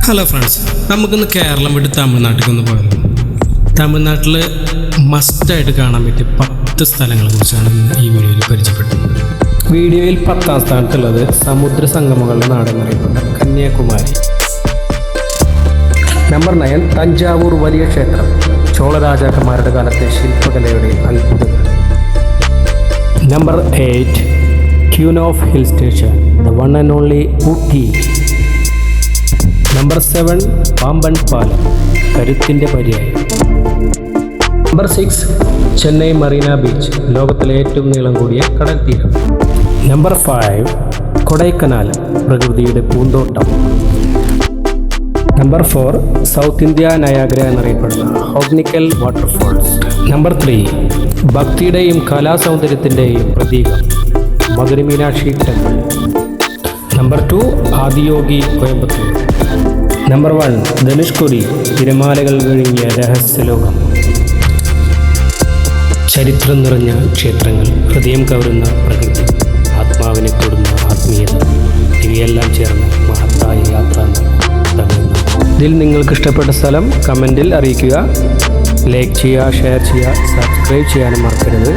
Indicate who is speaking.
Speaker 1: Hello friends, നമുക്കിന്ന് കേരളം വിട്ട് തമിഴ്നാട്ടിലേക്കൊന്ന് പോയാലോ. തമിഴ്നാട്ടിൽ മസ്റ്റായിട്ട് കാണാൻ പറ്റിയ 10 സ്ഥലങ്ങളെ കുറിച്ചാണ് ഇന്ന് ഈ വീഡിയോയിൽ പരിചയപ്പെടുത്തുന്നത്. വീഡിയോയിൽ 10ാം സ്ഥാനത്തുള്ളത് സമുദ്ര സംഗമങ്ങളുടെ നാടെന്നറിയപ്പെട്ട കന്യാകുമാരി. നമ്പർ 9 തഞ്ചാവൂർ വലിയ ക്ഷേത്രം, ചോള രാജാക്കന്മാരുടെ കാലത്തെ ശില്പകലയുടെ അത്ഭുതങ്ങൾ. Number 8 queen of hill station, the one and only Ooty. Number 7 Pamban പാലം, കരുത്തിൻ്റെ പര്യായം. നമ്പർ 6 ചെന്നൈ മറീന ബീച്ച്, ലോകത്തിലെ ഏറ്റവും നീളം കൂടിയ കടൽ തീരം. നമ്പർ 5 കൊടൈക്കനാൽ, പ്രകൃതിയുടെ പൂന്തോട്ടം. നമ്പർ 4 സൗത്ത് ഇന്ത്യ നയാഗ്ര എന്നറിയപ്പെടുന്ന ഹോഗ്നിക്കൽ വാട്ടർഫോൾസ്. നമ്പർ 3 ഭക്തിയുടെയും കലാസൗന്ദര്യത്തിൻ്റെയും പ്രതീകം Madurai Meenakshi temple. Number 2 Adiyogi Coimbatore. Number 1 Dhanushkodi, തിരമാലകൾ വിഴുങ്ങിയ രഹസ്യലോകം. ചരിത്രം നിറഞ്ഞ ക്ഷേത്രങ്ങൾ, ഹൃദയം കവരുന്ന പ്രകൃതി, ആത്മാവിനെ തൊടുന്ന ആത്മീയത, ഇവയെല്ലാം ചേർന്ന മഹത്തായ യാത്ര തമിഴ്നാട്. ഇതിൽ നിങ്ങൾക്ക് ഇഷ്ടപ്പെട്ട സ്ഥലം കമൻറ്റിൽ അറിയിക്കുക. ലൈക്ക് ചെയ്യുക, ഷെയർ ചെയ്യുക, സബ്സ്ക്രൈബ് ചെയ്യാനും മറക്കരുത്.